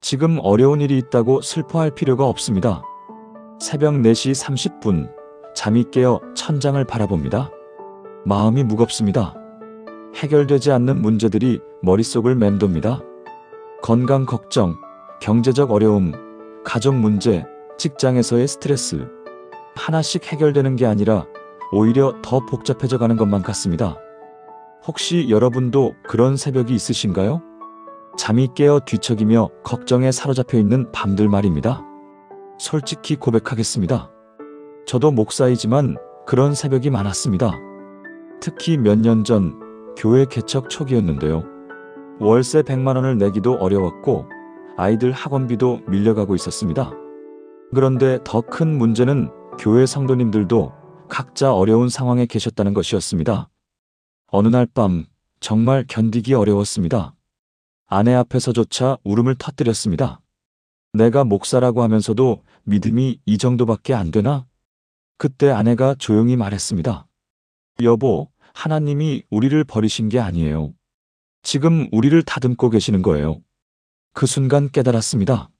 지금 어려운 일이 있다고 슬퍼할 필요가 없습니다. 새벽 4시 30분, 잠이 깨어 천장을 바라봅니다. 마음이 무겁습니다. 해결되지 않는 문제들이 머릿속을 맴돕니다. 건강 걱정, 경제적 어려움, 가족 문제, 직장에서의 스트레스. 하나씩 해결되는 게 아니라 오히려 더 복잡해져 가는 것만 같습니다. 혹시 여러분도 그런 새벽이 있으신가요? 잠이 깨어 뒤척이며 걱정에 사로잡혀 있는 밤들 말입니다. 솔직히 고백하겠습니다. 저도 목사이지만 그런 새벽이 많았습니다. 특히 몇 년 전 교회 개척 초기였는데요. 월세 100만 원을 내기도 어려웠고 아이들 학원비도 밀려가고 있었습니다. 그런데 더 큰 문제는 교회 성도님들도 각자 어려운 상황에 계셨다는 것이었습니다. 어느 날 밤 정말 견디기 어려웠습니다. 아내 앞에서조차 울음을 터뜨렸습니다. 내가 목사라고 하면서도 믿음이 이 정도밖에 안 되나? 그때 아내가 조용히 말했습니다. 여보, 하나님이 우리를 버리신 게 아니에요. 지금 우리를 다듬고 계시는 거예요. 그 순간 깨달았습니다.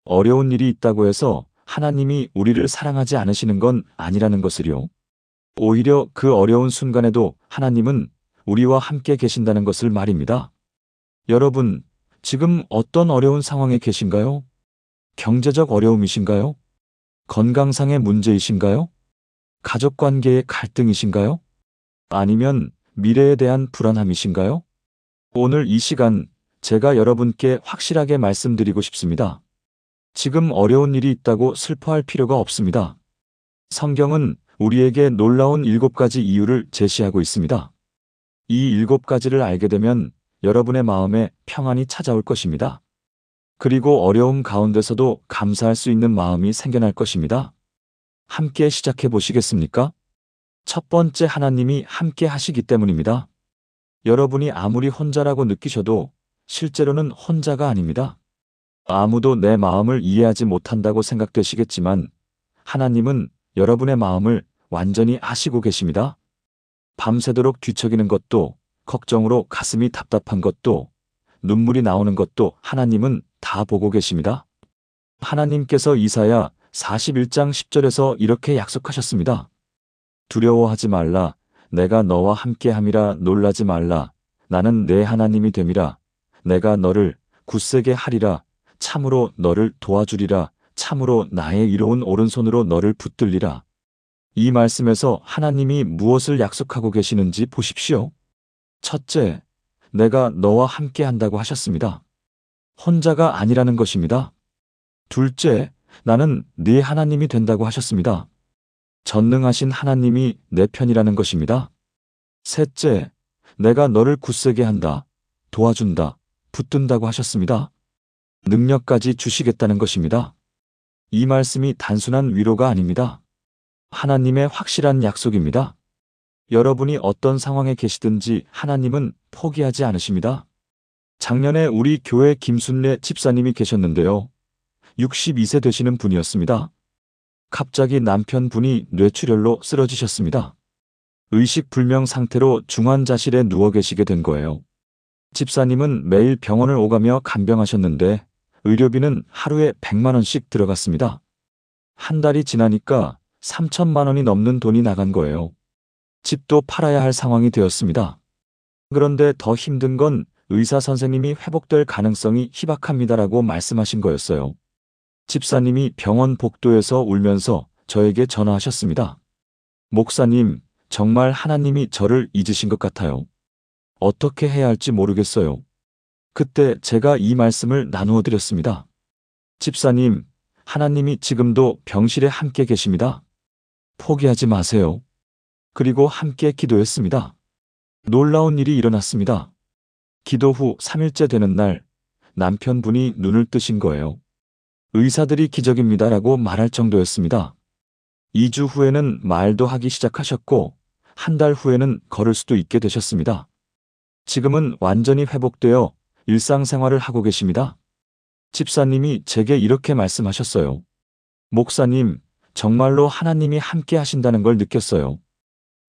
어려운 일이 있다고 해서 하나님이 우리를 사랑하지 않으시는 건 아니라는 것을요. 오히려 그 어려운 순간에도 하나님은 우리와 함께 계신다는 것을 말입니다. 여러분, 지금 어떤 어려운 상황에 계신가요? 경제적 어려움이신가요? 건강상의 문제이신가요? 가족관계의 갈등이신가요? 아니면 미래에 대한 불안함이신가요? 오늘 이 시간 제가 여러분께 확실하게 말씀드리고 싶습니다. 지금 어려운 일이 있다고 슬퍼할 필요가 없습니다. 성경은 우리에게 놀라운 7가지 이유를 제시하고 있습니다. 이 7가지를 알게 되면 여러분의 마음에 평안이 찾아올 것입니다. 그리고 어려움 가운데서도 감사할 수 있는 마음이 생겨날 것입니다. 함께 시작해 보시겠습니까? 첫 번째, 하나님이 함께 하시기 때문입니다. 여러분이 아무리 혼자라고 느끼셔도 실제로는 혼자가 아닙니다. 아무도 내 마음을 이해하지 못한다고 생각되시겠지만 하나님은 여러분의 마음을 완전히 아시고 계십니다. 밤새도록 뒤척이는 것도, 걱정으로 가슴이 답답한 것도, 눈물이 나오는 것도 하나님은 다 보고 계십니다. 하나님께서 이사야 41장 10절에서 이렇게 약속하셨습니다. 두려워하지 말라. 내가 너와 함께함이라. 놀라지 말라. 나는 내 하나님이 됨이라. 내가 너를 굳세게 하리라. 참으로 너를 도와주리라. 참으로 나의 이로운 오른손으로 너를 붙들리라. 이 말씀에서 하나님이 무엇을 약속하고 계시는지 보십시오. 첫째, 내가 너와 함께 한다고 하셨습니다. 혼자가 아니라는 것입니다. 둘째, 나는 네 하나님이 된다고 하셨습니다. 전능하신 하나님이 내 편이라는 것입니다. 셋째, 내가 너를 굳세게 한다, 도와준다, 붙든다고 하셨습니다. 능력까지 주시겠다는 것입니다. 이 말씀이 단순한 위로가 아닙니다. 하나님의 확실한 약속입니다. 여러분이 어떤 상황에 계시든지 하나님은 포기하지 않으십니다. 작년에 우리 교회 김순례 집사님이 계셨는데요. 62세 되시는 분이었습니다. 갑자기 남편분이 뇌출혈로 쓰러지셨습니다. 의식불명 상태로 중환자실에 누워 계시게 된 거예요. 집사님은 매일 병원을 오가며 간병하셨는데 의료비는 하루에 100만 원씩 들어갔습니다. 한 달이 지나니까 3천만 원이 넘는 돈이 나간 거예요. 집도 팔아야 할 상황이 되었습니다. 그런데 더 힘든 건 의사 선생님이 회복될 가능성이 희박합니다라고 말씀하신 거였어요. 집사님이 병원 복도에서 울면서 저에게 전화하셨습니다. 목사님, 정말 하나님이 저를 잊으신 것 같아요. 어떻게 해야 할지 모르겠어요. 그때 제가 이 말씀을 나누어 드렸습니다. 집사님, 하나님이 지금도 병실에 함께 계십니다. 포기하지 마세요. 그리고 함께 기도했습니다. 놀라운 일이 일어났습니다. 기도 후 3일째 되는 날 남편분이 눈을 뜨신 거예요. 의사들이 기적입니다라고 말할 정도였습니다. 2주 후에는 말도 하기 시작하셨고 한 달 후에는 걸을 수도 있게 되셨습니다. 지금은 완전히 회복되어 일상생활을 하고 계십니다. 집사님이 제게 이렇게 말씀하셨어요. 목사님, 정말로 하나님이 함께 하신다는 걸 느꼈어요.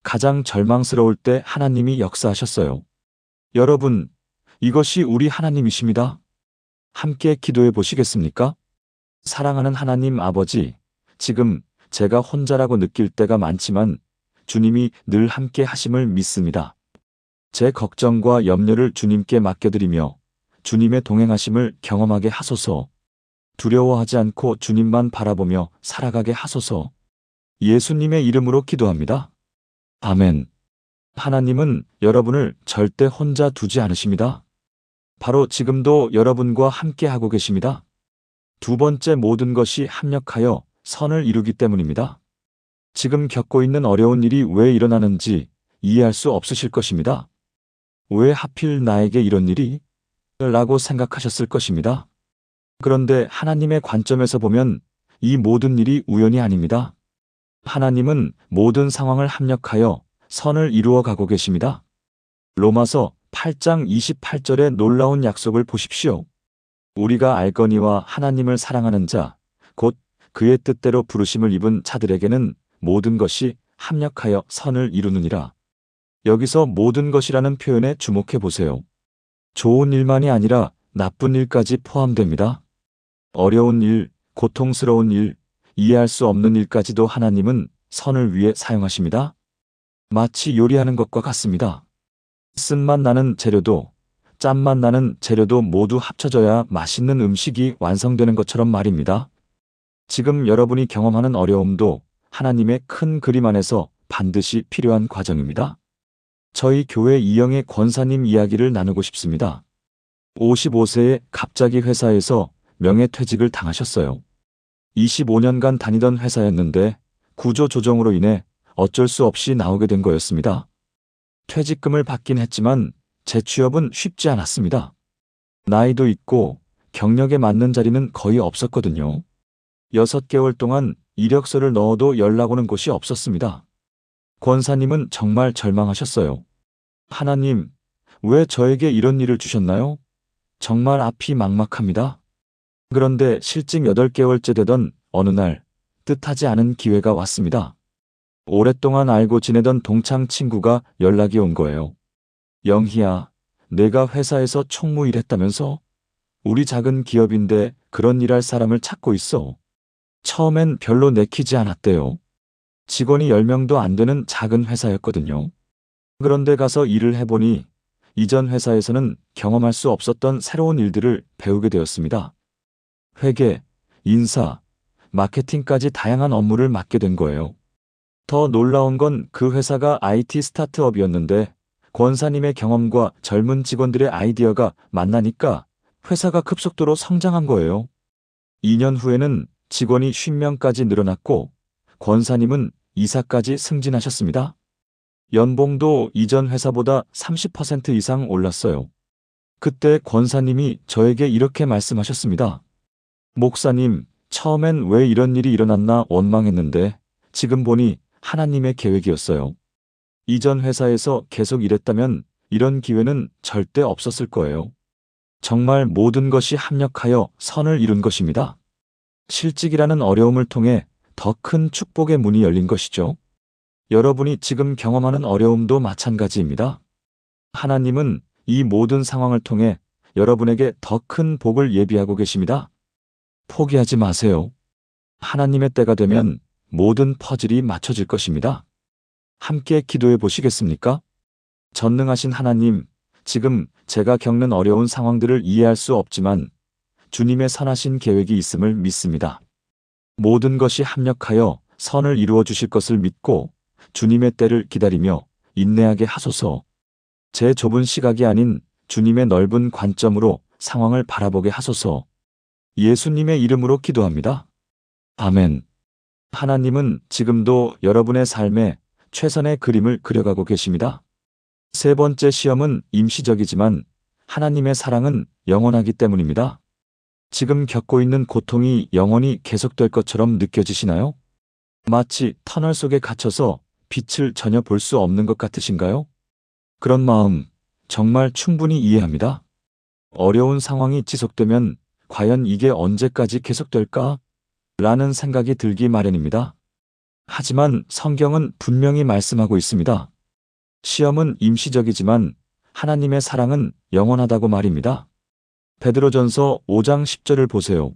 가장 절망스러울 때 하나님이 역사하셨어요. 여러분, 이것이 우리 하나님이십니다. 함께 기도해 보시겠습니까? 사랑하는 하나님 아버지, 지금 제가 혼자라고 느낄 때가 많지만 주님이 늘 함께 하심을 믿습니다. 제 걱정과 염려를 주님께 맡겨드리며 주님의 동행하심을 경험하게 하소서. 두려워하지 않고 주님만 바라보며 살아가게 하소서. 예수님의 이름으로 기도합니다. 아멘. 하나님은 여러분을 절대 혼자 두지 않으십니다. 바로 지금도 여러분과 함께 하고 계십니다. 두 번째, 모든 것이 합력하여 선을 이루기 때문입니다. 지금 겪고 있는 어려운 일이 왜 일어나는지 이해할 수 없으실 것입니다. 왜 하필 나에게 이런 일이? 라고 생각하셨을 것입니다. 그런데 하나님의 관점에서 보면 이 모든 일이 우연이 아닙니다. 하나님은 모든 상황을 합력하여 선을 이루어 가고 계십니다. 로마서 8장 28절의 놀라운 약속을 보십시오. 우리가 알거니와 하나님을 사랑하는 자, 곧 그의 뜻대로 부르심을 입은 자들에게는 모든 것이 합력하여 선을 이루느니라. 여기서 모든 것이라는 표현에 주목해 보세요. 좋은 일만이 아니라 나쁜 일까지 포함됩니다. 어려운 일, 고통스러운 일, 이해할 수 없는 일까지도 하나님은 선을 위해 사용하십니다. 마치 요리하는 것과 같습니다. 쓴맛 나는 재료도 짠맛 나는 재료도 모두 합쳐져야 맛있는 음식이 완성되는 것처럼 말입니다. 지금 여러분이 경험하는 어려움도 하나님의 큰 그림 안에서 반드시 필요한 과정입니다. 저희 교회 이영애 권사님 이야기를 나누고 싶습니다. 55세에 갑자기 회사에서 명예퇴직을 당하셨어요. 25년간 다니던 회사였는데 구조조정으로 인해 어쩔 수 없이 나오게 된 거였습니다. 퇴직금을 받긴 했지만 재취업은 쉽지 않았습니다. 나이도 있고 경력에 맞는 자리는 거의 없었거든요. 6개월 동안 이력서를 넣어도 연락 오는 곳이 없었습니다. 권사님은 정말 절망하셨어요. 하나님, 왜 저에게 이런 일을 주셨나요? 정말 앞이 막막합니다. 그런데 실직 8개월째 되던 어느 날 뜻하지 않은 기회가 왔습니다. 오랫동안 알고 지내던 동창 친구가 연락이 온 거예요. 영희야, 내가 회사에서 총무 일했다면서? 우리 작은 기업인데 그런 일할 사람을 찾고 있어. 처음엔 별로 내키지 않았대요. 직원이 10명도 안 되는 작은 회사였거든요. 그런데 가서 일을 해보니 이전 회사에서는 경험할 수 없었던 새로운 일들을 배우게 되었습니다. 회계, 인사, 마케팅까지 다양한 업무를 맡게 된 거예요. 더 놀라운 건 그 회사가 IT 스타트업이었는데 권사님의 경험과 젊은 직원들의 아이디어가 만나니까 회사가 급속도로 성장한 거예요. 2년 후에는 직원이 50명까지 늘어났고 권사님은 이사까지 승진하셨습니다. 연봉도 이전 회사보다 30% 이상 올랐어요. 그때 권사님이 저에게 이렇게 말씀하셨습니다. 목사님, 처음엔 왜 이런 일이 일어났나 원망했는데 지금 보니 하나님의 계획이었어요. 이전 회사에서 계속 일했다면 이런 기회는 절대 없었을 거예요. 정말 모든 것이 합력하여 선을 이룬 것입니다. 실직이라는 어려움을 통해 더 큰 축복의 문이 열린 것이죠. 여러분이 지금 경험하는 어려움도 마찬가지입니다. 하나님은 이 모든 상황을 통해 여러분에게 더 큰 복을 예비하고 계십니다. 포기하지 마세요. 하나님의 때가 되면 모든 퍼즐이 맞춰질 것입니다. 함께 기도해 보시겠습니까? 전능하신 하나님, 지금 제가 겪는 어려운 상황들을 이해할 수 없지만 주님의 선하신 계획이 있음을 믿습니다. 모든 것이 합력하여 선을 이루어 주실 것을 믿고 주님의 때를 기다리며 인내하게 하소서. 제 좁은 시각이 아닌 주님의 넓은 관점으로 상황을 바라보게 하소서. 예수님의 이름으로 기도합니다. 아멘. 하나님은 지금도 여러분의 삶에 최선의 그림을 그려가고 계십니다. 세 번째 시험은 임시적이지만 하나님의 사랑은 영원하기 때문입니다. 지금 겪고 있는 고통이 영원히 계속될 것처럼 느껴지시나요? 마치 터널 속에 갇혀서 빛을 전혀 볼 수 없는 것 같으신가요? 그런 마음 정말 충분히 이해합니다. 어려운 상황이 지속되면 과연 이게 언제까지 계속될까? 라는 생각이 들기 마련입니다. 하지만 성경은 분명히 말씀하고 있습니다. 시험은 임시적이지만 하나님의 사랑은 영원하다고 말입니다. 베드로전서 5장 10절을 보세요.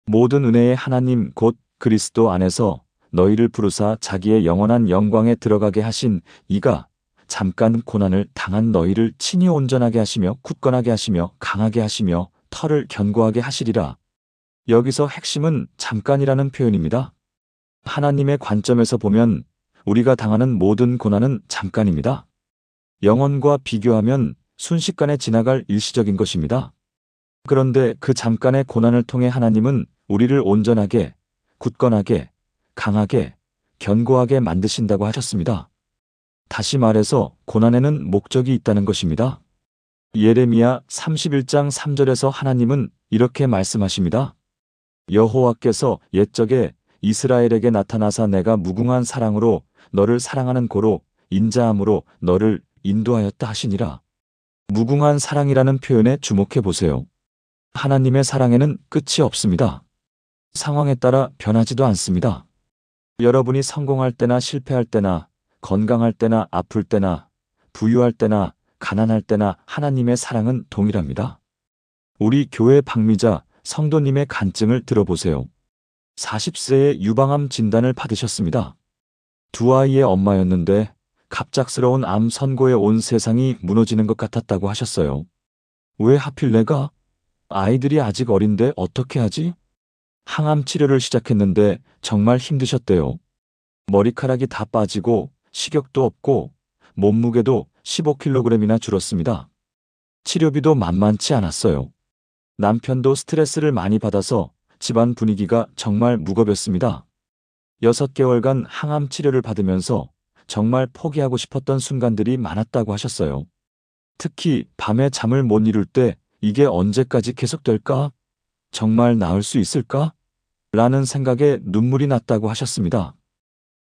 모든 은혜의 하나님 곧 그리스도 안에서 너희를 부르사 자기의 영원한 영광에 들어가게 하신 이가 잠깐 고난을 당한 너희를 친히 온전하게 하시며 굳건하게 하시며 강하게 하시며 털을 견고하게 하시리라. 여기서 핵심은 잠깐이라는 표현입니다. 하나님의 관점에서 보면 우리가 당하는 모든 고난은 잠깐입니다. 영원과 비교하면 순식간에 지나갈 일시적인 것입니다. 그런데 그 잠깐의 고난을 통해 하나님은 우리를 온전하게, 굳건하게, 강하게, 견고하게 만드신다고 하셨습니다. 다시 말해서 고난에는 목적이 있다는 것입니다. 예레미야 31장 3절에서 하나님은 이렇게 말씀하십니다. 여호와께서 옛적에 이스라엘에게 나타나사 내가 무궁한 사랑으로 너를 사랑하는 고로 인자함으로 너를 인도하였다 하시니라. 무궁한 사랑이라는 표현에 주목해 보세요. 하나님의 사랑에는 끝이 없습니다. 상황에 따라 변하지도 않습니다. 여러분이 성공할 때나 실패할 때나 건강할 때나 아플 때나 부유할 때나 가난할 때나 하나님의 사랑은 동일합니다. 우리 교회 박미자 성도님의 간증을 들어보세요. 40세에 유방암 진단을 받으셨습니다. 두 아이의 엄마였는데 갑작스러운 암 선고에 온 세상이 무너지는 것 같았다고 하셨어요. 왜 하필 내가? 아이들이 아직 어린데 어떻게 하지? 항암 치료를 시작했는데 정말 힘드셨대요. 머리카락이 다 빠지고 식욕도 없고 몸무게도 15kg이나 줄었습니다. 치료비도 만만치 않았어요. 남편도 스트레스를 많이 받아서 집안 분위기가 정말 무겁였습니다. 6개월간 항암 치료를 받으면서 정말 포기하고 싶었던 순간들이 많았다고 하셨어요. 특히 밤에 잠을 못 이룰 때 이게 언제까지 계속될까? 정말 나을 수 있을까? 라는 생각에 눈물이 났다고 하셨습니다.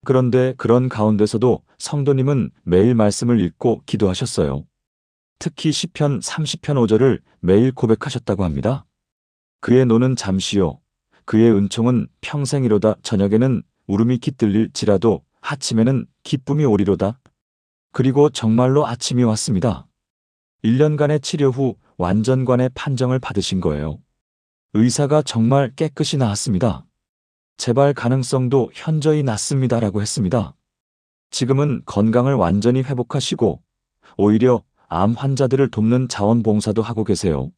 그런데 그런 가운데서도 성도님은 매일 말씀을 읽고 기도하셨어요. 특히 시편 30편 5절을 매일 고백하셨다고 합니다. 그의 노는 잠시요 그의 은총은 평생이로다. 저녁에는 울음이 깃들릴지라도 아침에는 기쁨이 오리로다. 그리고 정말로 아침이 왔습니다. 1년간의 치료 후 완전관의 판정을 받으신 거예요. 의사가 정말 깨끗이 나았습니다. 재발 가능성도 현저히 낮습니다라고 했습니다. 지금은 건강을 완전히 회복하시고 오히려 암 환자들을 돕는 자원봉사도 하고 계세요.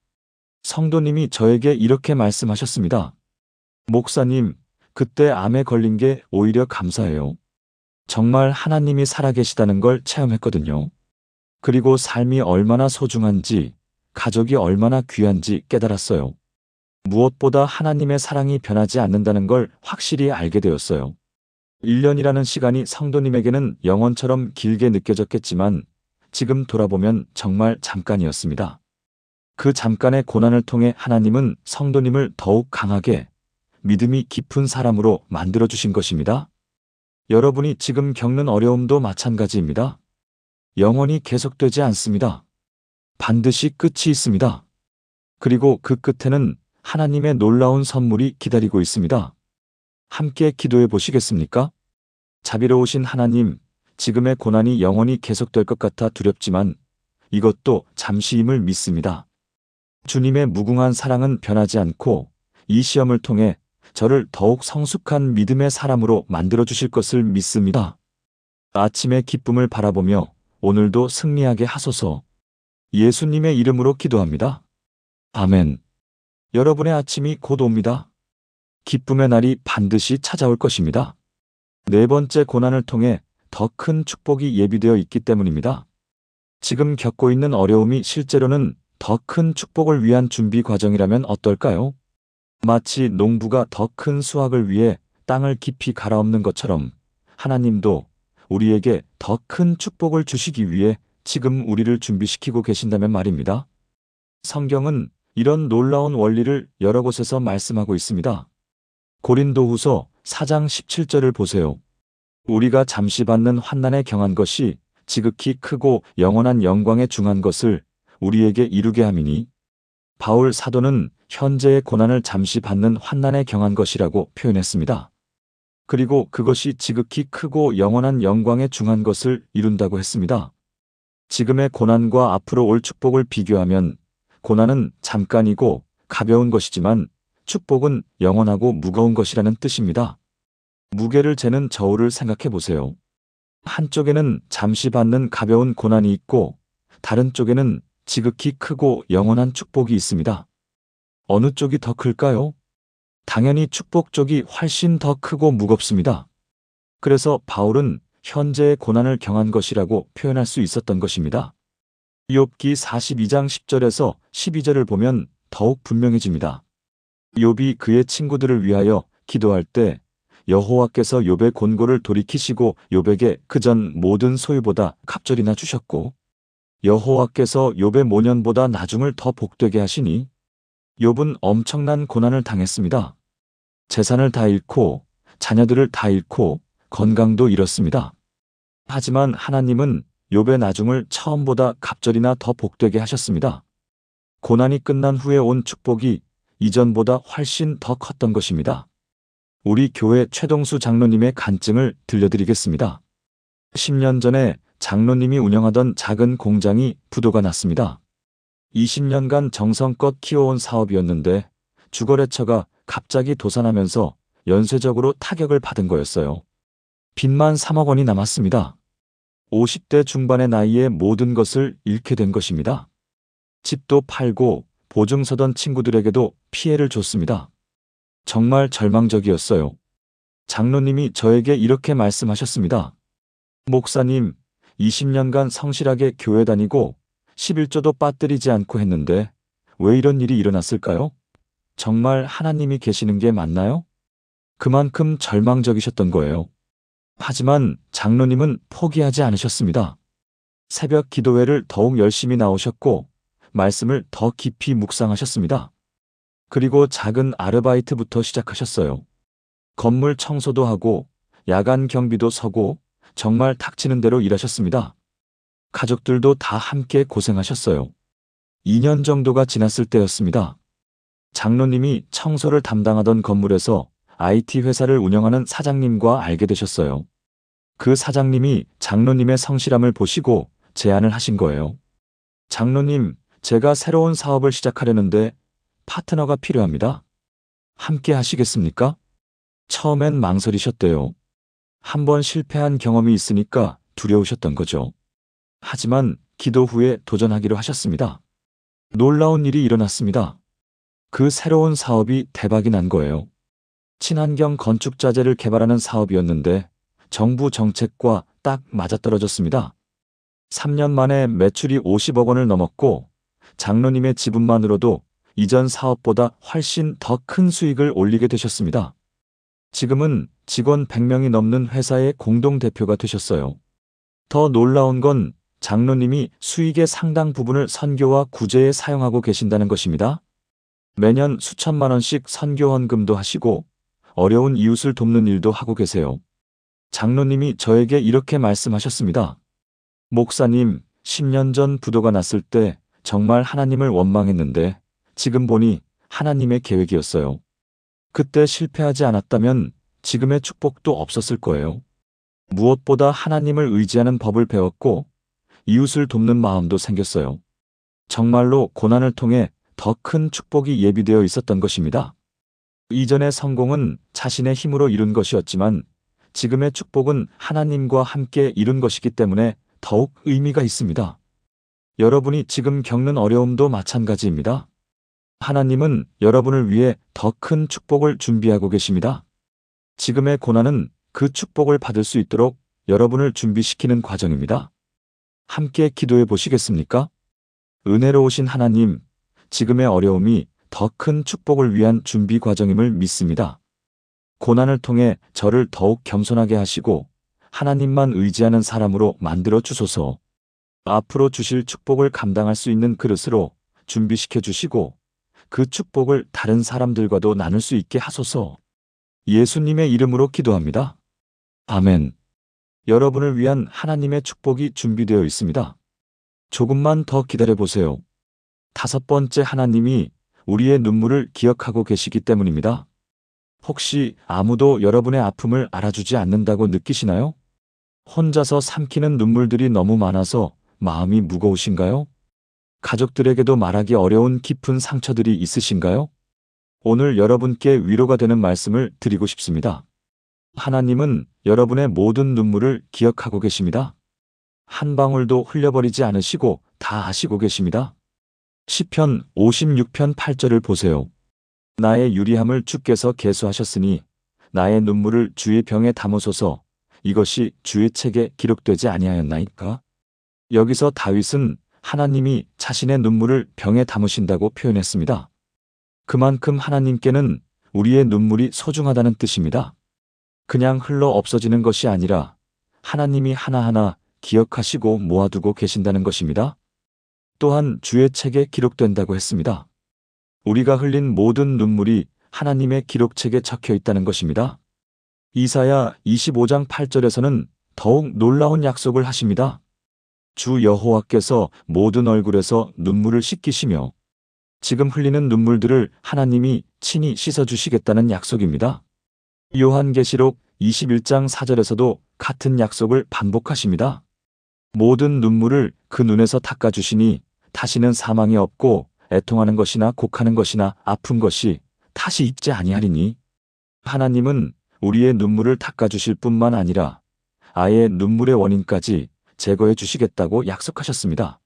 성도님이 저에게 이렇게 말씀하셨습니다. 목사님, 그때 암에 걸린 게 오히려 감사해요. 정말 하나님이 살아계시다는 걸 체험했거든요. 그리고 삶이 얼마나 소중한지, 가족이 얼마나 귀한지 깨달았어요. 무엇보다 하나님의 사랑이 변하지 않는다는 걸 확실히 알게 되었어요. 1년이라는 시간이 성도님에게는 영원처럼 길게 느껴졌겠지만 지금 돌아보면 정말 잠깐이었습니다. 그 잠깐의 고난을 통해 하나님은 성도님을 더욱 강하게 믿음이 깊은 사람으로 만들어주신 것입니다. 여러분이 지금 겪는 어려움도 마찬가지입니다. 영원히 계속되지 않습니다. 반드시 끝이 있습니다. 그리고 그 끝에는 하나님의 놀라운 선물이 기다리고 있습니다. 함께 기도해 보시겠습니까? 자비로우신 하나님, 지금의 고난이 영원히 계속될 것 같아 두렵지만 이것도 잠시임을 믿습니다. 주님의 무궁한 사랑은 변하지 않고 이 시험을 통해 저를 더욱 성숙한 믿음의 사람으로 만들어 주실 것을 믿습니다. 아침의 기쁨을 바라보며 오늘도 승리하게 하소서. 예수님의 이름으로 기도합니다. 아멘. 여러분의 아침이 곧 옵니다. 기쁨의 날이 반드시 찾아올 것입니다. 네 번째 고난을 통해 더 큰 축복이 예비되어 있기 때문입니다. 지금 겪고 있는 어려움이 실제로는 더 큰 축복을 위한 준비 과정이라면 어떨까요? 마치 농부가 더 큰 수확을 위해 땅을 깊이 갈아엎는 것처럼 하나님도 우리에게 더 큰 축복을 주시기 위해 지금 우리를 준비시키고 계신다면 말입니다. 성경은 이런 놀라운 원리를 여러 곳에서 말씀하고 있습니다. 고린도후서 4장 17절을 보세요. 우리가 잠시 받는 환난에 경한 것이 지극히 크고 영원한 영광에 중한 것을 우리에게 이루게 함이니 바울 사도는 현재의 고난을 잠시 받는 환난에 경한 것이라고 표현했습니다. 그리고 그것이 지극히 크고 영원한 영광에 중한 것을 이룬다고 했습니다. 지금의 고난과 앞으로 올 축복을 비교하면 고난은 잠깐이고 가벼운 것이지만 축복은 영원하고 무거운 것이라는 뜻입니다. 무게를 재는 저울을 생각해 보세요. 한쪽에는 잠시 받는 가벼운 고난이 있고 다른 쪽에는 지극히 크고 영원한 축복이 있습니다. 어느 쪽이 더 클까요? 당연히 축복 쪽이 훨씬 더 크고 무겁습니다. 그래서 바울은 현재의 고난을 경한 것이라고 표현할 수 있었던 것입니다. 욥기 42장 10절에서 12절을 보면 더욱 분명해집니다. 욥이 그의 친구들을 위하여 기도할 때 여호와께서 욥의 곤고를 돌이키시고 욥에게 그전 모든 소유보다 갑절이나 주셨고 여호와께서 욥의 모년보다 나중을 더 복되게 하시니 욥은 엄청난 고난을 당했습니다. 재산을 다 잃고 자녀들을 다 잃고 건강도 잃었습니다. 하지만 하나님은 욥의 나중을 처음보다 갑절이나 더 복되게 하셨습니다. 고난이 끝난 후에 온 축복이 이전보다 훨씬 더 컸던 것입니다. 우리 교회 최동수 장로님의 간증을 들려드리겠습니다. 10년 전에 장로님이 운영하던 작은 공장이 부도가 났습니다. 20년간 정성껏 키워온 사업이었는데 주거래처가 갑자기 도산하면서 연쇄적으로 타격을 받은 거였어요. 빚만 3억 원이 남았습니다. 50대 중반의 나이에 모든 것을 잃게 된 것입니다. 집도 팔고 보증 서던 친구들에게도 피해를 줬습니다. 정말 절망적이었어요. 장로님이 저에게 이렇게 말씀하셨습니다. 목사님, 20년간 성실하게 교회 다니고 11조도 빠뜨리지 않고 했는데 왜 이런 일이 일어났을까요? 정말 하나님이 계시는 게 맞나요? 그만큼 절망적이셨던 거예요. 하지만 장로님은 포기하지 않으셨습니다. 새벽 기도회를 더욱 열심히 나오셨고 말씀을 더 깊이 묵상하셨습니다. 그리고 작은 아르바이트부터 시작하셨어요. 건물 청소도 하고 야간 경비도 서고 정말 닥치는 대로 일하셨습니다. 가족들도 다 함께 고생하셨어요. 2년 정도가 지났을 때였습니다. 장로님이 청소를 담당하던 건물에서 IT 회사를 운영하는 사장님과 알게 되셨어요. 그 사장님이 장로님의 성실함을 보시고 제안을 하신 거예요. 장로님, 제가 새로운 사업을 시작하려는데 파트너가 필요합니다. 함께 하시겠습니까? 처음엔 망설이셨대요. 한번 실패한 경험이 있으니까 두려우셨던 거죠. 하지만 기도 후에 도전하기로 하셨습니다. 놀라운 일이 일어났습니다. 그 새로운 사업이 대박이 난 거예요. 친환경 건축자재를 개발하는 사업이었는데 정부 정책과 딱 맞아떨어졌습니다. 3년 만에 매출이 50억 원을 넘었고 장로님의 지분만으로도 이전 사업보다 훨씬 더 큰 수익을 올리게 되셨습니다. 지금은 직원 100명이 넘는 회사의 공동대표가 되셨어요. 더 놀라운 건 장로님이 수익의 상당 부분을 선교와 구제에 사용하고 계신다는 것입니다. 매년 수천만 원씩 선교 헌금도 하시고 어려운 이웃을 돕는 일도 하고 계세요. 장로님이 저에게 이렇게 말씀하셨습니다. 목사님, 10년 전 부도가 났을 때 정말 하나님을 원망했는데 지금 보니 하나님의 계획이었어요. 그때 실패하지 않았다면 지금의 축복도 없었을 거예요. 무엇보다 하나님을 의지하는 법을 배웠고 이웃을 돕는 마음도 생겼어요. 정말로 고난을 통해 더 큰 축복이 예비되어 있었던 것입니다. 이전의 성공은 자신의 힘으로 이룬 것이었지만 지금의 축복은 하나님과 함께 이룬 것이기 때문에 더욱 의미가 있습니다. 여러분이 지금 겪는 어려움도 마찬가지입니다. 하나님은 여러분을 위해 더 큰 축복을 준비하고 계십니다. 지금의 고난은 그 축복을 받을 수 있도록 여러분을 준비시키는 과정입니다. 함께 기도해 보시겠습니까? 은혜로우신 하나님, 지금의 어려움이 더 큰 축복을 위한 준비 과정임을 믿습니다. 고난을 통해 저를 더욱 겸손하게 하시고 하나님만 의지하는 사람으로 만들어 주소서. 앞으로 주실 축복을 감당할 수 있는 그릇으로 준비시켜 주시고 그 축복을 다른 사람들과도 나눌 수 있게 하소서. 예수님의 이름으로 기도합니다. 아멘. 여러분을 위한 하나님의 축복이 준비되어 있습니다. 조금만 더 기다려 보세요. 5번째, 하나님이 우리의 눈물을 기억하고 계시기 때문입니다. 혹시 아무도 여러분의 아픔을 알아주지 않는다고 느끼시나요? 혼자서 삼키는 눈물들이 너무 많아서 마음이 무거우신가요? 가족들에게도 말하기 어려운 깊은 상처들이 있으신가요? 오늘 여러분께 위로가 되는 말씀을 드리고 싶습니다. 하나님은 여러분의 모든 눈물을 기억하고 계십니다. 한 방울도 흘려버리지 않으시고 다 아시고 계십니다. 시편 56편 8절을 보세요. 나의 유리함을 주께서 계수하셨으니 나의 눈물을 주의 병에 담으소서. 이것이 주의 책에 기록되지 아니하였나이까? 여기서 다윗은 하나님이 자신의 눈물을 병에 담으신다고 표현했습니다. 그만큼 하나님께는 우리의 눈물이 소중하다는 뜻입니다. 그냥 흘러 없어지는 것이 아니라 하나님이 하나하나 기억하시고 모아두고 계신다는 것입니다. 또한 주의 책에 기록된다고 했습니다. 우리가 흘린 모든 눈물이 하나님의 기록책에 적혀 있다는 것입니다. 이사야 25장 8절에서는 더욱 놀라운 약속을 하십니다. 주 여호와께서 모든 얼굴에서 눈물을 씻기시며 지금 흘리는 눈물들을 하나님이 친히 씻어주시겠다는 약속입니다. 요한계시록 21장 4절에서도 같은 약속을 반복하십니다. 모든 눈물을 그 눈에서 닦아주시니 다시는 사망이 없고 애통하는 것이나 곡하는 것이나 아픈 것이 다시 있지 아니하리니. 하나님은 우리의 눈물을 닦아주실 뿐만 아니라 아예 눈물의 원인까지 제거해 주시겠다고 약속하셨습니다.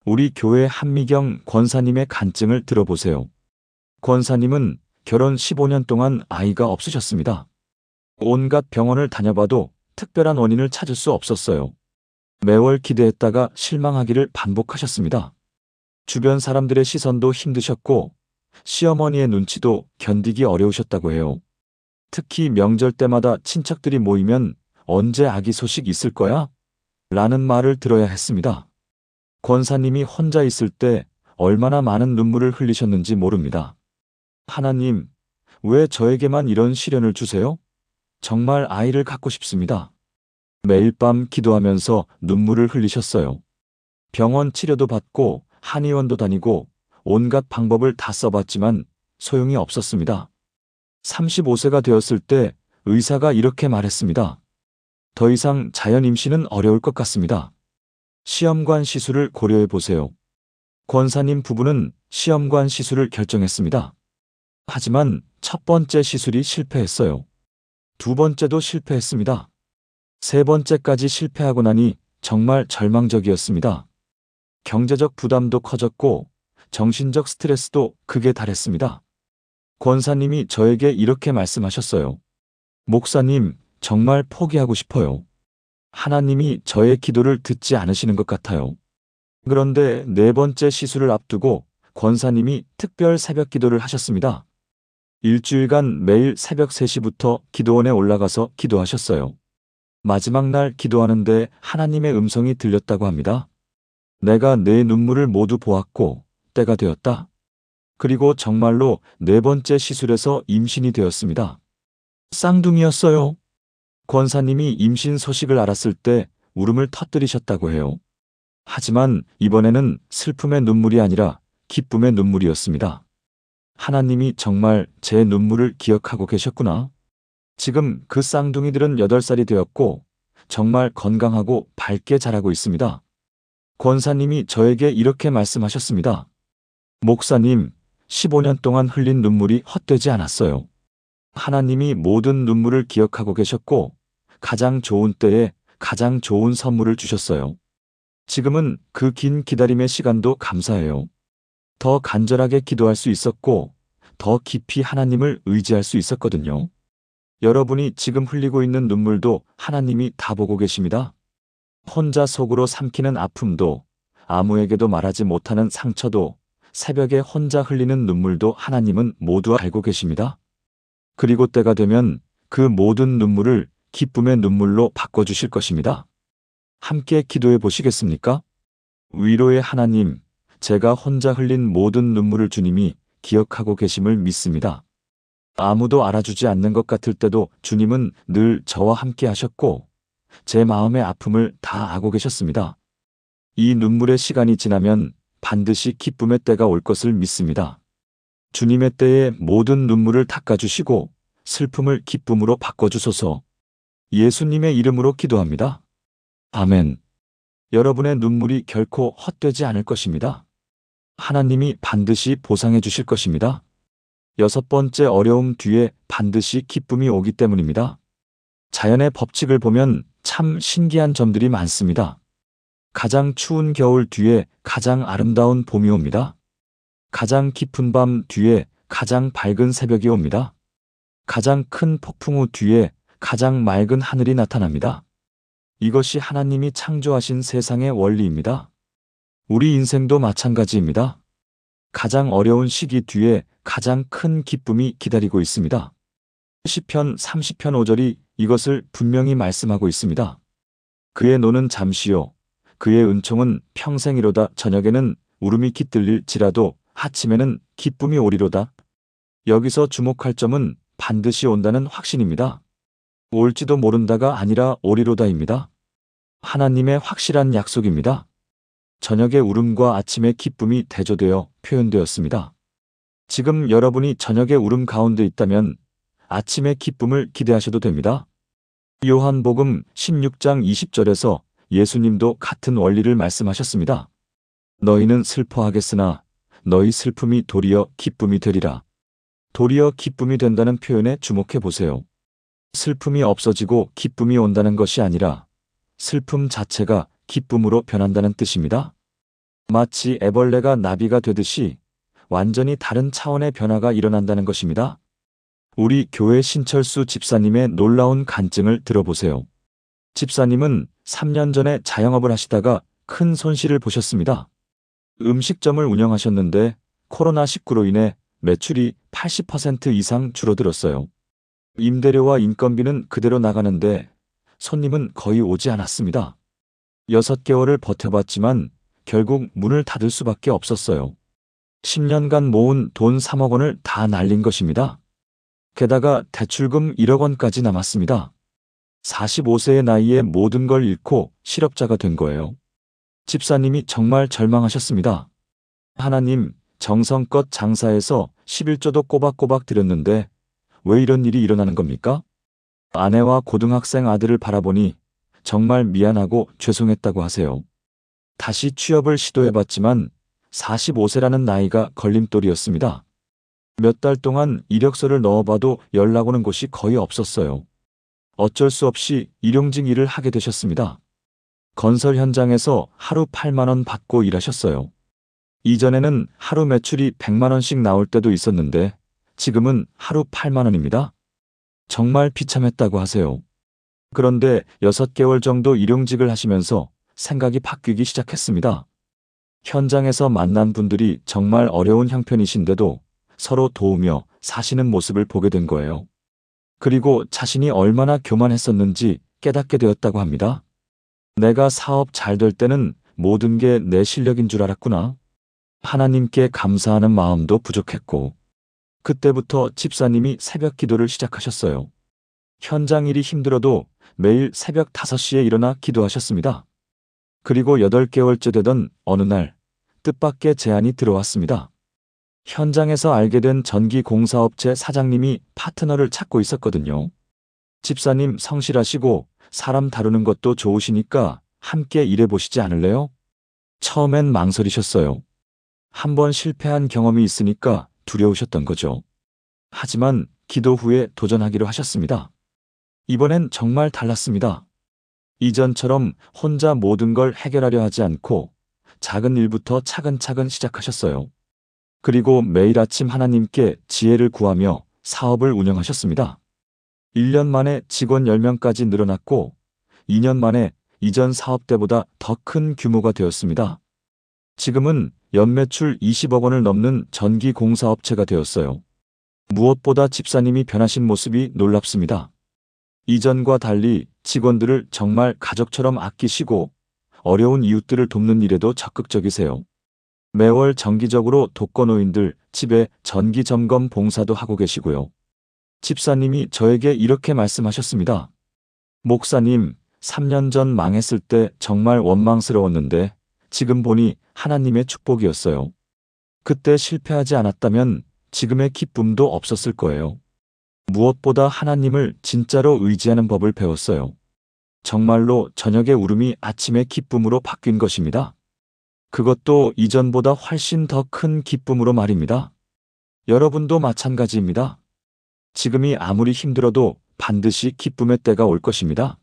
우리 교회 한미경 권사님의 간증을 들어보세요. 권사님은 결혼 15년 동안 아이가 없으셨습니다. 온갖 병원을 다녀봐도 특별한 원인을 찾을 수 없었어요. 매월 기대했다가 실망하기를 반복하셨습니다. 주변 사람들의 시선도 힘드셨고 시어머니의 눈치도 견디기 어려우셨다고 해요. 특히 명절 때마다 친척들이 모이면 언제 아기 소식 있을 거야? 라는 말을 들어야 했습니다. 권사님이 혼자 있을 때 얼마나 많은 눈물을 흘리셨는지 모릅니다. 하나님, 왜 저에게만 이런 시련을 주세요? 정말 아이를 갖고 싶습니다. 매일 밤 기도하면서 눈물을 흘리셨어요. 병원 치료도 받고 한의원도 다니고 온갖 방법을 다 써봤지만 소용이 없었습니다. 35세가 되었을 때 의사가 이렇게 말했습니다. 더 이상 자연 임신은 어려울 것 같습니다. 시험관 시술을 고려해 보세요. 권사님 부부는 시험관 시술을 결정했습니다. 하지만 첫 번째 시술이 실패했어요. 두 번째도 실패했습니다. 세 번째까지 실패하고 나니 정말 절망적이었습니다. 경제적 부담도 커졌고 정신적 스트레스도 극에 달했습니다. 권사님이 저에게 이렇게 말씀하셨어요. 목사님, 정말 포기하고 싶어요. 하나님이 저의 기도를 듣지 않으시는 것 같아요. 그런데 네 번째 시술을 앞두고 권사님이 특별 새벽 기도를 하셨습니다. 일주일간 매일 새벽 3시부터 기도원에 올라가서 기도하셨어요. 마지막 날 기도하는데 하나님의 음성이 들렸다고 합니다. 내가 내 눈물을 모두 보았고 때가 되었다. 그리고 정말로 네 번째 시술에서 임신이 되었습니다. 쌍둥이였어요. 권사님이 임신 소식을 알았을 때 울음을 터뜨리셨다고 해요. 하지만 이번에는 슬픔의 눈물이 아니라 기쁨의 눈물이었습니다. 하나님이 정말 제 눈물을 기억하고 계셨구나. 지금 그 쌍둥이들은 8살이 되었고 정말 건강하고 밝게 자라고 있습니다. 권사님이 저에게 이렇게 말씀하셨습니다. 목사님, 15년 동안 흘린 눈물이 헛되지 않았어요. 하나님이 모든 눈물을 기억하고 계셨고 가장 좋은 때에 가장 좋은 선물을 주셨어요. 지금은 그 긴 기다림의 시간도 감사해요. 더 간절하게 기도할 수 있었고 더 깊이 하나님을 의지할 수 있었거든요. 여러분이 지금 흘리고 있는 눈물도 하나님이 다 보고 계십니다. 혼자 속으로 삼키는 아픔도 아무에게도 말하지 못하는 상처도 새벽에 혼자 흘리는 눈물도 하나님은 모두 알고 계십니다. 그리고 때가 되면 그 모든 눈물을 기쁨의 눈물로 바꿔주실 것입니다. 함께 기도해 보시겠습니까? 위로의 하나님, 제가 혼자 흘린 모든 눈물을 주님이 기억하고 계심을 믿습니다. 아무도 알아주지 않는 것 같을 때도 주님은 늘 저와 함께 하셨고 제 마음의 아픔을 다 알고 계셨습니다. 이 눈물의 시간이 지나면 반드시 기쁨의 때가 올 것을 믿습니다. 주님의 때에 모든 눈물을 닦아주시고 슬픔을 기쁨으로 바꿔주소서. 예수님의 이름으로 기도합니다. 아멘. 여러분의 눈물이 결코 헛되지 않을 것입니다. 하나님이 반드시 보상해 주실 것입니다. 여섯 번째 어려움 뒤에 반드시 기쁨이 오기 때문입니다. 자연의 법칙을 보면 참 신기한 점들이 많습니다. 가장 추운 겨울 뒤에 가장 아름다운 봄이 옵니다. 가장 깊은 밤 뒤에 가장 밝은 새벽이 옵니다. 가장 큰 폭풍 후 뒤에 가장 맑은 하늘이 나타납니다. 이것이 하나님이 창조하신 세상의 원리입니다. 우리 인생도 마찬가지입니다. 가장 어려운 시기 뒤에 가장 큰 기쁨이 기다리고 있습니다. 시편 30편 5절이 이것을 분명히 말씀하고 있습니다. 그의 노는 잠시요 그의 은총은 평생이로다. 저녁에는 울음이 깃들릴지라도 아침에는 기쁨이 오리로다. 여기서 주목할 점은 반드시 온다는 확신입니다. 올지도 모른다가 아니라 오리로다입니다. 하나님의 확실한 약속입니다. 저녁의 울음과 아침의 기쁨이 대조되어 표현되었습니다. 지금 여러분이 저녁의 울음 가운데 있다면 아침의 기쁨을 기대하셔도 됩니다. 요한복음 16장 20절에서 예수님도 같은 원리를 말씀하셨습니다. 너희는 슬퍼하겠으나 너희 슬픔이 도리어 기쁨이 되리라. 도리어 기쁨이 된다는 표현에 주목해 보세요. 슬픔이 없어지고 기쁨이 온다는 것이 아니라 슬픔 자체가 기쁨으로 변한다는 뜻입니다. 마치 애벌레가 나비가 되듯이 완전히 다른 차원의 변화가 일어난다는 것입니다. 우리 교회 신철수 집사님의 놀라운 간증을 들어보세요. 집사님은 3년 전에 자영업을 하시다가 큰 손실을 보셨습니다. 음식점을 운영하셨는데 코로나19로 인해 매출이 80% 이상 줄어들었어요. 임대료와 인건비는 그대로 나가는데 손님은 거의 오지 않았습니다. 6개월을 버텨봤지만 결국 문을 닫을 수밖에 없었어요. 10년간 모은 돈 3억 원을 다 날린 것입니다. 게다가 대출금 1억 원까지 남았습니다. 45세의 나이에 모든 걸 잃고 실업자가 된 거예요. 집사님이 정말 절망하셨습니다. 하나님, 정성껏 장사해서 11조도 꼬박꼬박 드렸는데 왜 이런 일이 일어나는 겁니까? 아내와 고등학생 아들을 바라보니 정말 미안하고 죄송했다고 하세요. 다시 취업을 시도해봤지만 45세라는 나이가 걸림돌이었습니다. 몇 달 동안 이력서를 넣어봐도 연락 오는 곳이 거의 없었어요. 어쩔 수 없이 일용직 일을 하게 되셨습니다. 건설 현장에서 하루 8만 원 받고 일하셨어요. 이전에는 하루 매출이 100만 원씩 나올 때도 있었는데 지금은 하루 8만 원입니다. 정말 비참했다고 하세요. 그런데 6개월 정도 일용직을 하시면서 생각이 바뀌기 시작했습니다. 현장에서 만난 분들이 정말 어려운 형편이신데도 서로 도우며 사시는 모습을 보게 된 거예요. 그리고 자신이 얼마나 교만했었는지 깨닫게 되었다고 합니다. 내가 사업 잘 될 때는 모든 게 내 실력인 줄 알았구나. 하나님께 감사하는 마음도 부족했고 그때부터 집사님이 새벽 기도를 시작하셨어요. 현장 일이 힘들어도 매일 새벽 5시에 일어나 기도하셨습니다. 그리고 8개월째 되던 어느 날 뜻밖의 제안이 들어왔습니다. 현장에서 알게 된 전기공사업체 사장님이 파트너를 찾고 있었거든요. 집사님 성실하시고 사람 다루는 것도 좋으시니까 함께 일해보시지 않을래요? 처음엔 망설이셨어요. 한번 실패한 경험이 있으니까 두려우셨던 거죠. 하지만 기도 후에 도전하기로 하셨습니다. 이번엔 정말 달랐습니다. 이전처럼 혼자 모든 걸 해결하려 하지 않고 작은 일부터 차근차근 시작하셨어요. 그리고 매일 아침 하나님께 지혜를 구하며 사업을 운영하셨습니다. 1년 만에 직원 10명까지 늘어났고 2년 만에 이전 사업 때보다 더 큰 규모가 되었습니다. 지금은 연매출 20억 원을 넘는 전기공사업체가 되었어요. 무엇보다 집사님이 변하신 모습이 놀랍습니다. 이전과 달리 직원들을 정말 가족처럼 아끼시고 어려운 이웃들을 돕는 일에도 적극적이세요. 매월 정기적으로 독거노인들 집에 전기점검 봉사도 하고 계시고요. 집사님이 저에게 이렇게 말씀하셨습니다. 목사님, 3년 전 망했을 때 정말 원망스러웠는데 지금 보니 하나님의 축복이었어요. 그때 실패하지 않았다면 지금의 기쁨도 없었을 거예요. 무엇보다 하나님을 진짜로 의지하는 법을 배웠어요. 정말로 저녁의 울음이 아침의 기쁨으로 바뀐 것입니다. 그것도 이전보다 훨씬 더 큰 기쁨으로 말입니다. 여러분도 마찬가지입니다. 지금이 아무리 힘들어도 반드시 기쁨의 때가 올 것입니다.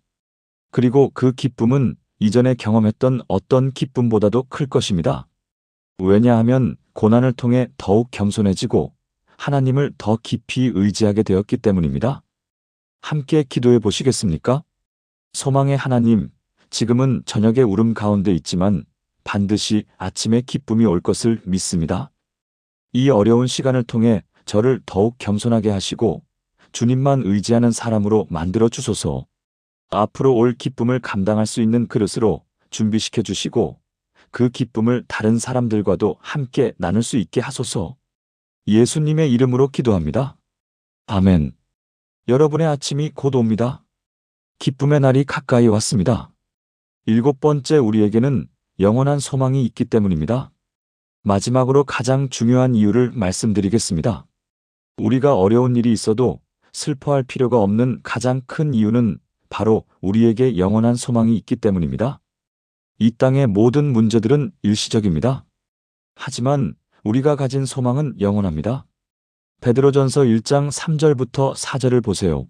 그리고 그 기쁨은 이전에 경험했던 어떤 기쁨보다도 클 것입니다. 왜냐하면 고난을 통해 더욱 겸손해지고 하나님을 더 깊이 의지하게 되었기 때문입니다. 함께 기도해 보시겠습니까? 소망의 하나님, 지금은 저녁의 울음 가운데 있지만 반드시 아침에 기쁨이 올 것을 믿습니다. 이 어려운 시간을 통해 저를 더욱 겸손하게 하시고 주님만 의지하는 사람으로 만들어 주소서. 앞으로 올 기쁨을 감당할 수 있는 그릇으로 준비시켜 주시고 그 기쁨을 다른 사람들과도 함께 나눌 수 있게 하소서. 예수님의 이름으로 기도합니다. 아멘. 여러분의 아침이 곧 옵니다. 기쁨의 날이 가까이 왔습니다. 7번째, 우리에게는 영원한 소망이 있기 때문입니다. 마지막으로 가장 중요한 이유를 말씀드리겠습니다. 우리가 어려운 일이 있어도 슬퍼할 필요가 없는 가장 큰 이유는 바로 우리에게 영원한 소망이 있기 때문입니다. 이 땅의 모든 문제들은 일시적입니다. 하지만 우리가 가진 소망은 영원합니다. 베드로전서 1장 3절부터 4절을 보세요.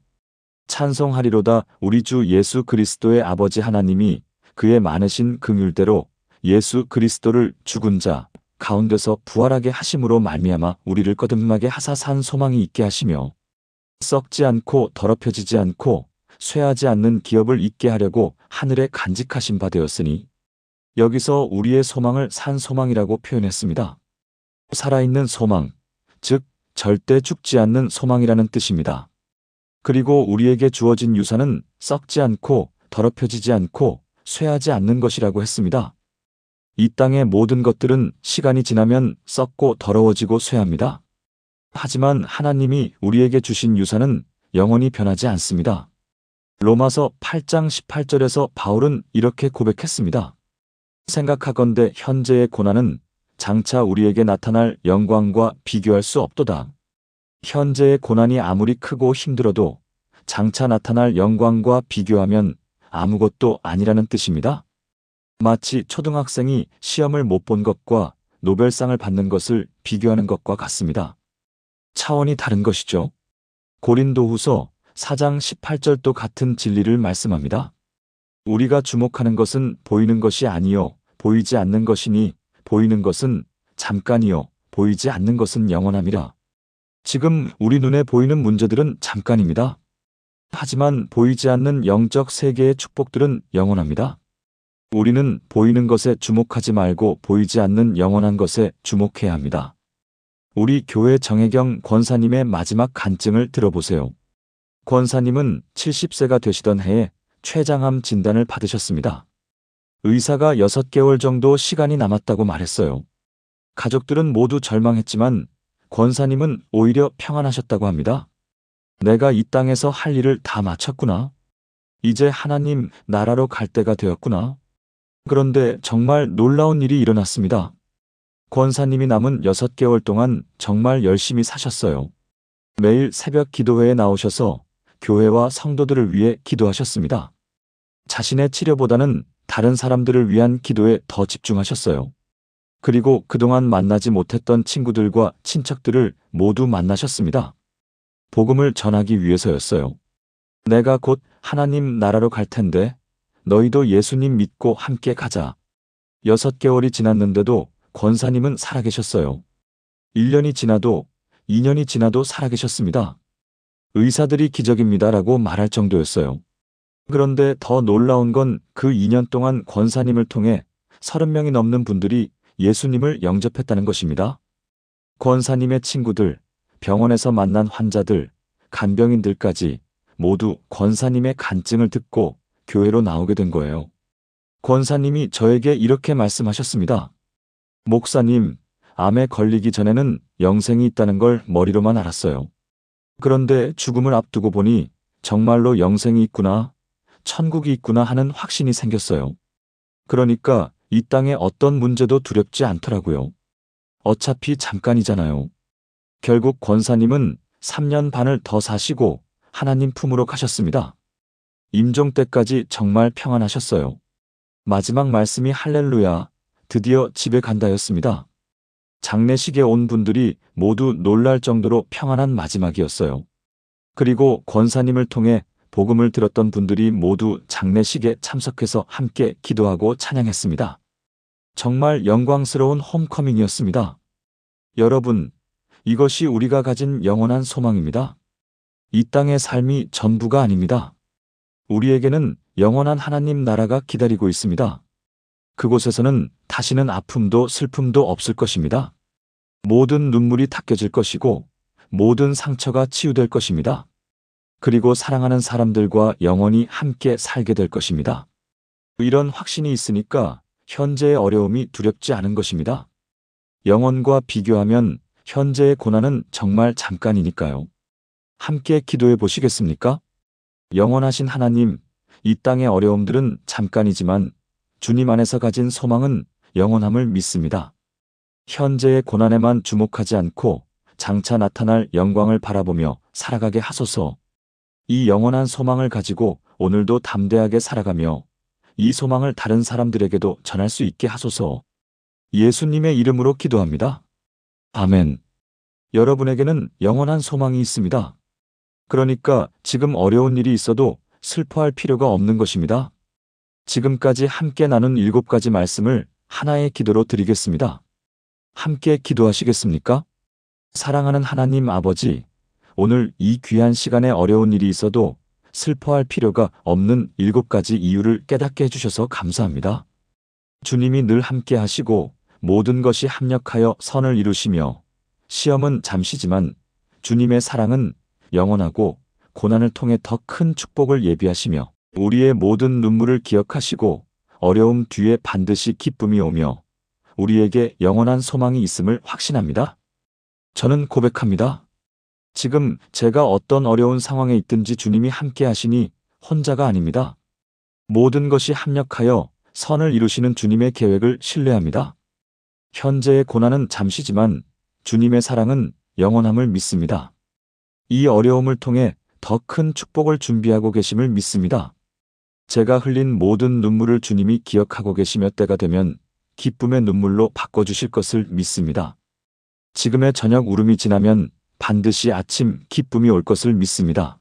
찬송하리로다 우리 주 예수 그리스도의 아버지 하나님이 그의 많으신 긍휼대로 예수 그리스도를 죽은 자 가운데서 부활하게 하심으로 말미암아 우리를 거듭나게 하사 산 소망이 있게 하시며 썩지 않고 더럽혀지지 않고 쇠하지 않는 기업을 있게 하려고 하늘에 간직하신 바 되었으니, 여기서 우리의 소망을 산 소망이라고 표현했습니다. 살아있는 소망, 즉 절대 죽지 않는 소망이라는 뜻입니다. 그리고 우리에게 주어진 유산은 썩지 않고 더럽혀지지 않고 쇠하지 않는 것이라고 했습니다. 이 땅의 모든 것들은 시간이 지나면 썩고 더러워지고 쇠합니다. 하지만 하나님이 우리에게 주신 유산은 영원히 변하지 않습니다. 로마서 8장 18절에서 바울은 이렇게 고백했습니다. 생각하건대 현재의 고난은 장차 우리에게 나타날 영광과 비교할 수 없도다. 현재의 고난이 아무리 크고 힘들어도 장차 나타날 영광과 비교하면 아무것도 아니라는 뜻입니다. 마치 초등학생이 시험을 못 본 것과 노벨상을 받는 것을 비교하는 것과 같습니다. 차원이 다른 것이죠. 고린도후서 4장 18절도 같은 진리를 말씀합니다. 우리가 주목하는 것은 보이는 것이 아니요 보이지 않는 것이니 보이는 것은 잠깐이요 보이지 않는 것은 영원함이라. 지금 우리 눈에 보이는 문제들은 잠깐입니다. 하지만 보이지 않는 영적 세계의 축복들은 영원합니다. 우리는 보이는 것에 주목하지 말고 보이지 않는 영원한 것에 주목해야 합니다. 우리 교회 정혜경 권사님의 마지막 간증을 들어보세요. 권사님은 70세가 되시던 해에 췌장암 진단을 받으셨습니다. 의사가 6개월 정도 시간이 남았다고 말했어요. 가족들은 모두 절망했지만 권사님은 오히려 평안하셨다고 합니다. 내가 이 땅에서 할 일을 다 마쳤구나. 이제 하나님 나라로 갈 때가 되었구나. 그런데 정말 놀라운 일이 일어났습니다. 권사님이 남은 6개월 동안 정말 열심히 사셨어요. 매일 새벽 기도회에 나오셔서 교회와 성도들을 위해 기도하셨습니다. 자신의 치료보다는 다른 사람들을 위한 기도에 더 집중하셨어요. 그리고 그동안 만나지 못했던 친구들과 친척들을 모두 만나셨습니다. 복음을 전하기 위해서였어요. 내가 곧 하나님 나라로 갈 텐데 너희도 예수님 믿고 함께 가자. 6개월이 지났는데도 권사님은 살아계셨어요. 1년이 지나도 2년이 지나도 살아계셨습니다. 의사들이 기적입니다라고 말할 정도였어요. 그런데 더 놀라운 건 그 2년 동안 권사님을 통해 30명이 넘는 분들이 예수님을 영접했다는 것입니다. 권사님의 친구들, 병원에서 만난 환자들, 간병인들까지 모두 권사님의 간증을 듣고 교회로 나오게 된 거예요. 권사님이 저에게 이렇게 말씀하셨습니다. 목사님, 암에 걸리기 전에는 영생이 있다는 걸 머리로만 알았어요. 그런데 죽음을 앞두고 보니 정말로 영생이 있구나, 천국이 있구나 하는 확신이 생겼어요. 그러니까 이 땅의 어떤 문제도 두렵지 않더라고요. 어차피 잠깐이잖아요. 결국 권사님은 3년 반을 더 사시고 하나님 품으로 가셨습니다. 임종 때까지 정말 평안하셨어요. 마지막 말씀이 할렐루야, 드디어 집에 간다였습니다. 장례식에 온 분들이 모두 놀랄 정도로 평안한 마지막이었어요. 그리고 권사님을 통해 복음을 들었던 분들이 모두 장례식에 참석해서 함께 기도하고 찬양했습니다. 정말 영광스러운 홈커밍이었습니다. 여러분, 이것이 우리가 가진 영원한 소망입니다. 이 땅의 삶이 전부가 아닙니다. 우리에게는 영원한 하나님 나라가 기다리고 있습니다. 그곳에서는 다시는 아픔도 슬픔도 없을 것입니다. 모든 눈물이 닦여질 것이고 모든 상처가 치유될 것입니다. 그리고 사랑하는 사람들과 영원히 함께 살게 될 것입니다. 이런 확신이 있으니까 현재의 어려움이 두렵지 않은 것입니다. 영원과 비교하면 현재의 고난은 정말 잠깐이니까요. 함께 기도해 보시겠습니까? 영원하신 하나님, 이 땅의 어려움들은 잠깐이지만 주님 안에서 가진 소망은 영원함을 믿습니다. 현재의 고난에만 주목하지 않고 장차 나타날 영광을 바라보며 살아가게 하소서. 이 영원한 소망을 가지고 오늘도 담대하게 살아가며 이 소망을 다른 사람들에게도 전할 수 있게 하소서. 예수님의 이름으로 기도합니다. 아멘. 여러분에게는 영원한 소망이 있습니다. 그러니까 지금 어려운 일이 있어도 슬퍼할 필요가 없는 것입니다. 지금까지 함께 나눈 7가지 말씀을 하나의 기도로 드리겠습니다. 함께 기도하시겠습니까? 사랑하는 하나님 아버지, 오늘 이 귀한 시간에 어려운 일이 있어도 슬퍼할 필요가 없는 7가지 이유를 깨닫게 해주셔서 감사합니다. 주님이 늘 함께 하시고 모든 것이 합력하여 선을 이루시며 시험은 잠시지만 주님의 사랑은 영원하고 고난을 통해 더 큰 축복을 예비하시며 우리의 모든 눈물을 기억하시고 어려움 뒤에 반드시 기쁨이 오며 우리에게 영원한 소망이 있음을 확신합니다. 저는 고백합니다. 지금 제가 어떤 어려운 상황에 있든지 주님이 함께 하시니 혼자가 아닙니다. 모든 것이 합력하여 선을 이루시는 주님의 계획을 신뢰합니다. 현재의 고난은 잠시지만 주님의 사랑은 영원함을 믿습니다. 이 어려움을 통해 더 큰 축복을 준비하고 계심을 믿습니다. 제가 흘린 모든 눈물을 주님이 기억하고 계시며 때가 되면 기쁨의 눈물로 바꿔주실 것을 믿습니다. 지금의 저녁 울음이 지나면 반드시 아침 기쁨이 올 것을 믿습니다.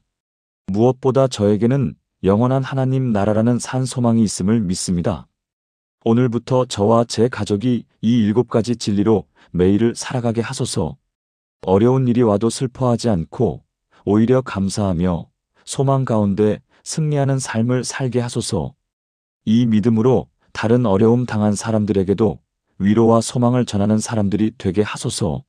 무엇보다 저에게는 영원한 하나님 나라라는 산 소망이 있음을 믿습니다. 오늘부터 저와 제 가족이 이 7가지 진리로 매일을 살아가게 하소서. 어려운 일이 와도 슬퍼하지 않고 오히려 감사하며 소망 가운데 승리하는 삶을 살게 하소서. 이 믿음으로 다른 어려움 당한 사람들에게도 위로와 소망을 전하는 사람들이 되게 하소서.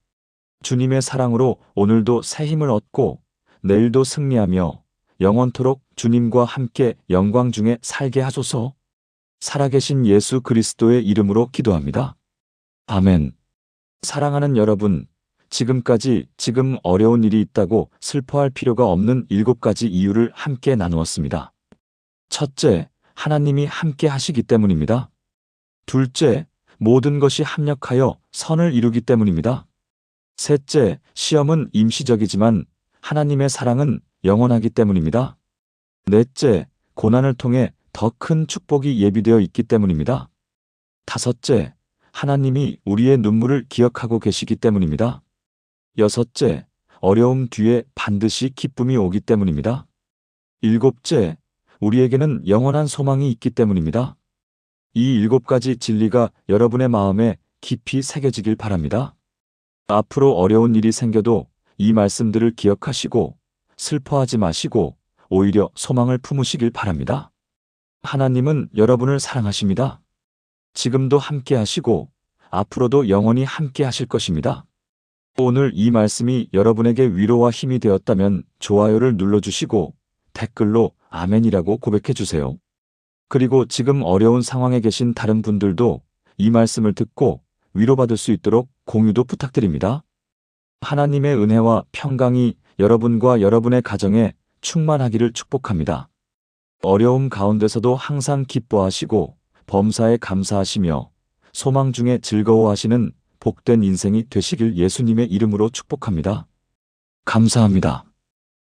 주님의 사랑으로 오늘도 새 힘을 얻고 내일도 승리하며 영원토록 주님과 함께 영광 중에 살게 하소서. 살아계신 예수 그리스도의 이름으로 기도합니다. 아멘. 사랑하는 여러분, 지금까지 지금 어려운 일이 있다고 슬퍼할 필요가 없는 7가지 이유를 함께 나누었습니다. 첫째, 하나님이 함께 하시기 때문입니다. 둘째, 모든 것이 합력하여 선을 이루기 때문입니다. 셋째, 시험은 임시적이지만 하나님의 사랑은 영원하기 때문입니다. 넷째, 고난을 통해 더 큰 축복이 예비되어 있기 때문입니다. 다섯째, 하나님이 우리의 눈물을 기억하고 계시기 때문입니다. 여섯째, 어려움 뒤에 반드시 기쁨이 오기 때문입니다. 일곱째, 우리에게는 영원한 소망이 있기 때문입니다. 이 7가지 진리가 여러분의 마음에 깊이 새겨지길 바랍니다. 앞으로 어려운 일이 생겨도 이 말씀들을 기억하시고 슬퍼하지 마시고 오히려 소망을 품으시길 바랍니다. 하나님은 여러분을 사랑하십니다. 지금도 함께 하시고 앞으로도 영원히 함께 하실 것입니다. 오늘 이 말씀이 여러분에게 위로와 힘이 되었다면 좋아요를 눌러주시고 댓글로 아멘이라고 고백해 주세요. 그리고 지금 어려운 상황에 계신 다른 분들도 이 말씀을 듣고 위로받을 수 있도록 공유도 부탁드립니다. 하나님의 은혜와 평강이 여러분과 여러분의 가정에 충만하기를 축복합니다. 어려움 가운데서도 항상 기뻐하시고 범사에 감사하시며 소망 중에 즐거워하시는 복된 인생이 되시길 예수님의 이름으로 축복합니다. 감사합니다.